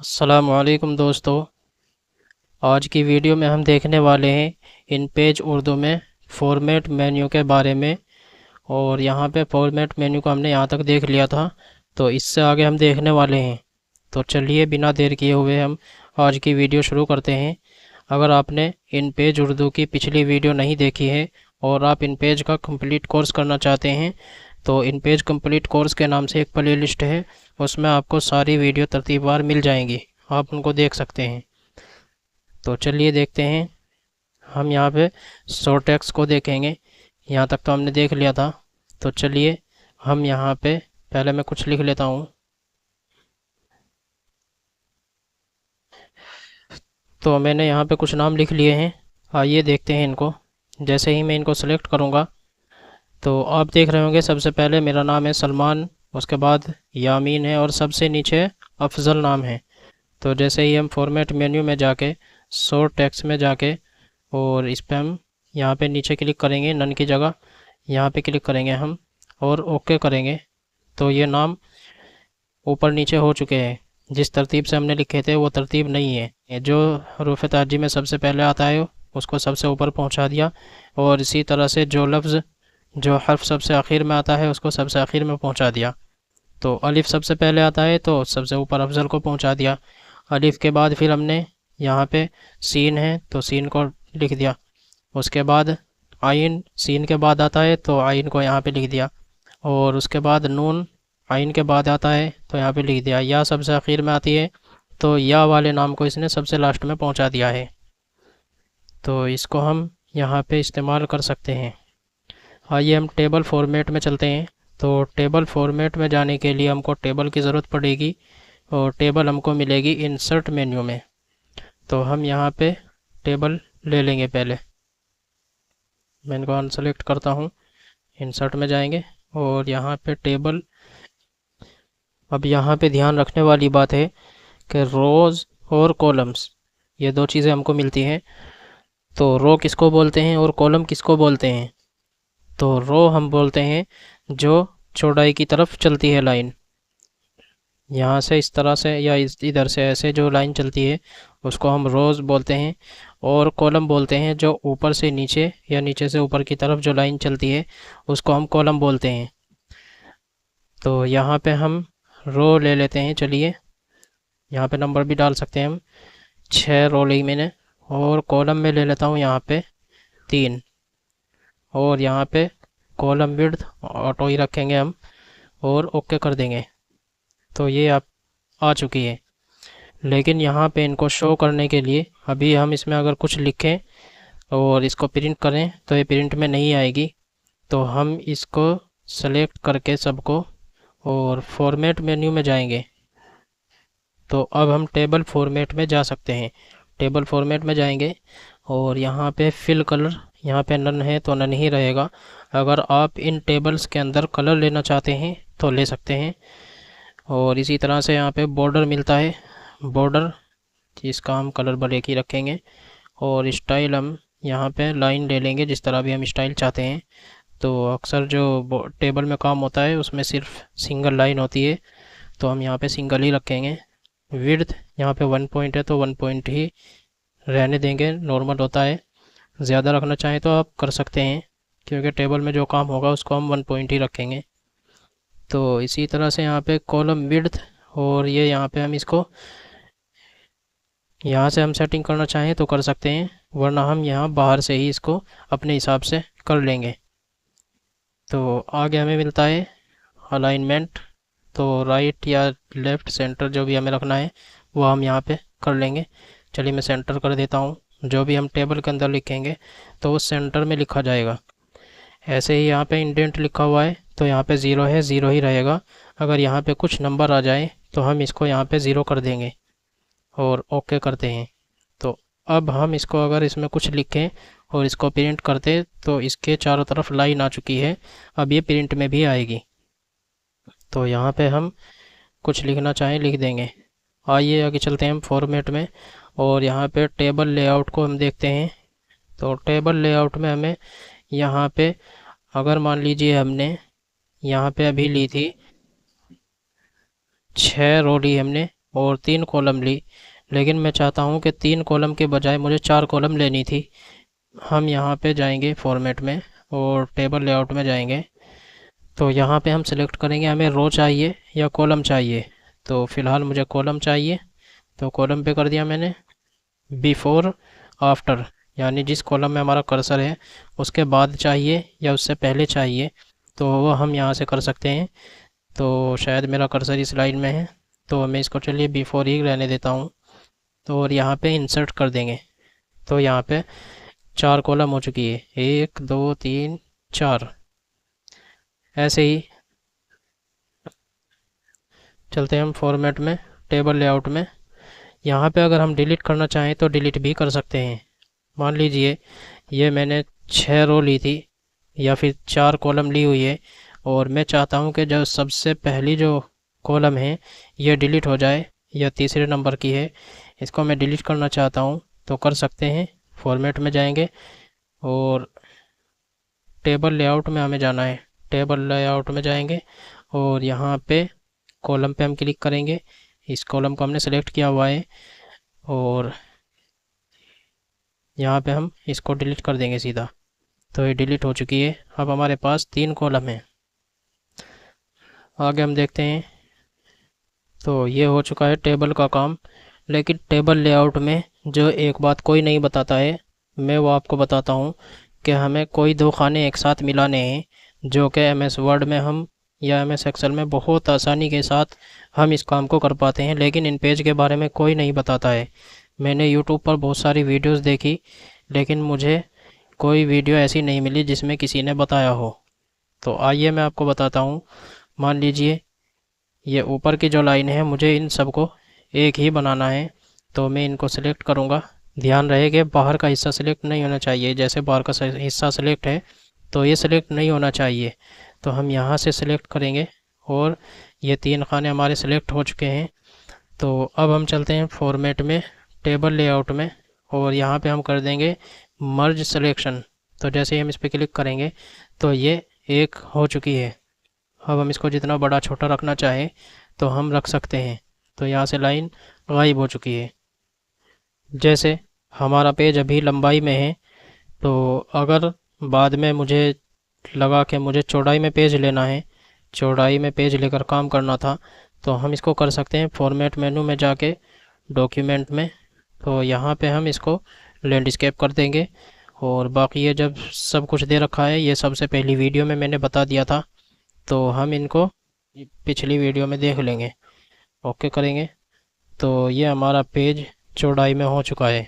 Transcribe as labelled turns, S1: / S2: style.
S1: अस्सलामुअलैकुम दोस्तों। आज की वीडियो में हम देखने वाले हैं इन पेज उर्दू में फॉर्मेट मेन्यू के बारे में। और यहाँ पे फॉर्मेट मेन्यू को हमने यहाँ तक देख लिया था, तो इससे आगे हम देखने वाले हैं। तो चलिए बिना देर किए हुए हम आज की वीडियो शुरू करते हैं। अगर आपने इन पेज उर्दू की पिछली वीडियो नहीं देखी है और आप इन पेज का कंप्लीट कोर्स करना चाहते हैं, तो इन पेज कंप्लीट कोर्स के नाम से एक प्ले लिस्ट है, उसमें आपको सारी वीडियो तरतीबवार मिल जाएंगी, आप उनको देख सकते हैं। तो चलिए देखते हैं। हम यहाँ पे शॉर्टेक्स को देखेंगे। यहाँ तक तो हमने देख लिया था, तो चलिए हम यहाँ पे पहले मैं कुछ लिख लेता हूँ। तो मैंने यहाँ पे कुछ नाम लिख लिए हैं, आइए देखते हैं इनको। जैसे ही मैं इनको सेलेक्ट करूँगा तो आप देख रहे होंगे सबसे पहले मेरा नाम है सलमान, उसके बाद यामीन है और सबसे नीचे अफजल नाम है। तो जैसे ही हम फॉर्मेट मेन्यू में जाके शॉर्ट टेक्स्ट में जाके और इस पर हम यहाँ पे नीचे क्लिक करेंगे, नन की जगह यहाँ पे क्लिक करेंगे हम और ओके करेंगे, तो ये नाम ऊपर नीचे हो चुके हैं। जिस तरतीब से हमने लिखे थे वो तरतीब नहीं है, ये जो हरूफ ताजी में सबसे पहले आता है उसको सबसे ऊपर पहुँचा दिया, और इसी तरह से जो लफ्ज़ जो हर्फ सबसे आखिर में आता है उसको सबसे आखिर में पहुँचा दिया। तो अलिफ सबसे पहले आता है तो सबसे ऊपर अफजल को पहुँचा दिया। अलिफ के बाद फिर हमने यहाँ पे सीन है तो सीन को लिख दिया। उसके बाद आइन सीन के बाद आता है तो आइन को यहाँ पे लिख दिया। और उसके बाद नून आइन के बाद आता है तो यहाँ पे लिख दिया। या सबसे आखिर में आती है तो या वाले नाम को इसने सबसे लास्ट में पहुँचा दिया है। तो इसको हम यहाँ पे इस्तेमाल कर सकते हैं। आइए हम टेबल फॉर्मेट में चलते हैं। तो टेबल फॉर्मेट में जाने के लिए हमको टेबल की ज़रूरत पड़ेगी, और टेबल हमको मिलेगी इंसर्ट मेन्यू में। तो हम यहाँ पे टेबल ले लेंगे। पहले मैं इनको अनसेलेक्ट करता हूँ, इंसर्ट में जाएंगे और यहाँ पे टेबल। अब यहाँ पे ध्यान रखने वाली बात है कि रोज़ और कॉलम्स ये दो चीज़ें हमको मिलती हैं। तो रो किसको बोलते हैं और कॉलम किसको बोलते हैं? तो रो हम बोलते हैं जो चौड़ाई की तरफ चलती है लाइन, यहाँ से इस तरह से या इधर से ऐसे जो लाइन चलती है उसको हम रोज़ बोलते हैं। और कॉलम बोलते हैं जो ऊपर से नीचे या नीचे से ऊपर की तरफ जो लाइन चलती है उसको हम कॉलम बोलते हैं। तो यहाँ पे हम रो ले लेते हैं। चलिए यहाँ पे नंबर भी डाल सकते हैं हम, 6 रो ली मैंने। और कॉलम में ले लेता हूँ यहाँ पे 3। और यहाँ पे कॉलम विड्थ ऑटो ही रखेंगे हम और ओके कर देंगे। तो ये आप आ चुकी है। लेकिन यहाँ पे इनको शो करने के लिए अभी हम इसमें अगर कुछ लिखें और इसको प्रिंट करें तो ये प्रिंट में नहीं आएगी। तो हम इसको सेलेक्ट करके सबको और फॉर्मेट मेन्यू में जाएंगे। तो अब हम टेबल फॉर्मेट में जा सकते हैं। टेबल फॉर्मेट में जाएंगे और यहाँ पे फिल कलर, यहाँ पे नन है तो नन ही रहेगा। अगर आप इन टेबल्स के अंदर कलर लेना चाहते हैं तो ले सकते हैं। और इसी तरह से यहाँ पे बॉर्डर मिलता है, बॉर्डर जिसका हम कलर ब्लैक ही रखेंगे। और स्टाइल हम यहाँ पे लाइन ले लेंगे जिस तरह भी हम स्टाइल चाहते हैं। तो अक्सर जो टेबल में काम होता है उसमें सिर्फ सिंगल लाइन होती है, तो हम यहाँ पे सिंगल ही रखेंगे। विड्थ यहाँ पे 1 पॉइंट है तो 1 पॉइंट ही रहने देंगे, नॉर्मल होता है। ज़्यादा रखना चाहें तो आप कर सकते हैं, क्योंकि टेबल में जो काम होगा उसको हम 1 पॉइंट ही रखेंगे। तो इसी तरह से यहाँ पे कॉलम विड्थ, और ये यहाँ पे हम इसको यहाँ से हम सेटिंग करना चाहें तो कर सकते हैं, वरना हम यहाँ बाहर से ही इसको अपने हिसाब से कर लेंगे। तो आगे हमें मिलता है अलाइनमेंट। तो राइट या लेफ़्ट सेंटर जो भी हमें रखना है वो हम यहाँ पे कर लेंगे। चलिए मैं सेंटर कर देता हूँ। जो भी हम टेबल के अंदर लिखेंगे तो वो सेंटर में लिखा जाएगा। ऐसे ही यहाँ पे इंडेंट लिखा हुआ है तो यहाँ पे 0 है, 0 ही रहेगा। अगर यहाँ पे कुछ नंबर आ जाए तो हम इसको यहाँ पे 0 कर देंगे और ओके करते हैं। तो अब हम इसको अगर इसमें कुछ लिखें और इसको प्रिंट करते तो इसके चारों तरफ लाइन आ चुकी है, अब ये प्रिंट में भी आएगी। तो यहाँ पे हम कुछ लिखना चाहें लिख देंगे। आइए आगे चलते हैं हम फॉर्मेट में, और यहाँ पे टेबल लेआउट को हम देखते हैं। तो टेबल लेआउट में हमें यहाँ पे अगर मान लीजिए हमने यहाँ पे अभी ली थी 6 रो ली हमने और 3 कॉलम ली, लेकिन मैं चाहता हूँ कि 3 कॉलम के बजाय मुझे 4 कॉलम लेनी थी। हम यहाँ पे जाएंगे फॉर्मेट में और टेबल लेआउट में जाएंगे। तो यहाँ पे हम सिलेक्ट करेंगे हमें रो चाहिए या कॉलम चाहिए। तो फ़िलहाल मुझे कॉलम चाहिए, तो कॉलम पे कर दिया मैंने। बिफ़ोर आफ्टर, यानी जिस कॉलम में हमारा कर्सर है उसके बाद चाहिए या उससे पहले चाहिए, तो वो हम यहाँ से कर सकते हैं। तो शायद मेरा कर्सर इस लाइन में है, तो मैं इसको चलिए बिफ़ोर ही रहने देता हूँ। तो और यहाँ पे इंसर्ट कर देंगे। तो यहाँ पे 4 कॉलम हो चुकी है, 1 2 3 4। ऐसे ही चलते हैं हम फॉर्मेट में, टेबल लेआउट में। यहाँ पे अगर हम डिलीट करना चाहें तो डिलीट भी कर सकते हैं। मान लीजिए ये मैंने 6 रो ली थी या फिर 4 कॉलम ली हुई है, और मैं चाहता हूँ कि जो सबसे पहली जो कॉलम है ये डिलीट हो जाए, या तीसरे नंबर की है, इसको मैं डिलीट करना चाहता हूँ, तो कर सकते हैं। फॉर्मेट में जाएंगे और टेबल लेआउट में हमें जाना है। टेबल लेआउट में जाएंगे और यहाँ पे कॉलम पे हम क्लिक करेंगे। इस कॉलम को हमने सेलेक्ट किया हुआ है और यहाँ पे हम इसको डिलीट कर देंगे सीधा। तो ये डिलीट हो चुकी है। अब हमारे पास 3 कॉलम हैं। आगे हम देखते हैं। तो ये हो चुका है टेबल का काम। लेकिन टेबल लेआउट में जो एक बात कोई नहीं बताता है, मैं वो आपको बताता हूँ कि हमें कोई 2 खाने एक साथ मिलाने हैं, जो कि MS वर्ड में हम या MS एक्सेल में बहुत आसानी के साथ हम इस काम को कर पाते हैं, लेकिन इन पेज के बारे में कोई नहीं बताता है। मैंने यूट्यूब पर बहुत सारी वीडियोस देखी, लेकिन मुझे कोई वीडियो ऐसी नहीं मिली जिसमें किसी ने बताया हो। तो आइए मैं आपको बताता हूँ। मान लीजिए ये ऊपर की जो लाइन है, मुझे इन सबको एक ही बनाना है। तो मैं इनको सेलेक्ट करूँगा। ध्यान रहे कि बाहर का हिस्सा सेलेक्ट नहीं होना चाहिए। जैसे बाहर का हिस्सा सेलेक्ट है तो ये सेलेक्ट नहीं होना चाहिए। तो हम यहाँ से सेलेक्ट करेंगे और ये 3 खाने हमारे सेलेक्ट हो चुके हैं। तो अब हम चलते हैं फॉर्मेट में, टेबल लेआउट में, और यहाँ पे हम कर देंगे मर्ज सिलेक्शन। तो जैसे ही हम इस पर क्लिक करेंगे तो ये एक हो चुकी है। अब हम इसको जितना बड़ा छोटा रखना चाहें तो हम रख सकते हैं। तो यहाँ से लाइन गायब हो चुकी है। जैसे हमारा पेज अभी लंबाई में है, तो अगर बाद में मुझे लगा कि मुझे चौड़ाई में पेज लेना है, चौड़ाई में पेज लेकर काम करना था, तो हम इसको कर सकते हैं फॉर्मेट मेनू में जाके डॉक्यूमेंट में। तो यहाँ पे हम इसको लैंडस्केप कर देंगे। और बाकी ये जब सब कुछ दे रखा है, ये सबसे पहली वीडियो में मैंने बता दिया था, तो हम इनको पिछली वीडियो में देख लेंगे। ओके करेंगे। तो ये हमारा पेज चौड़ाई में हो चुका है।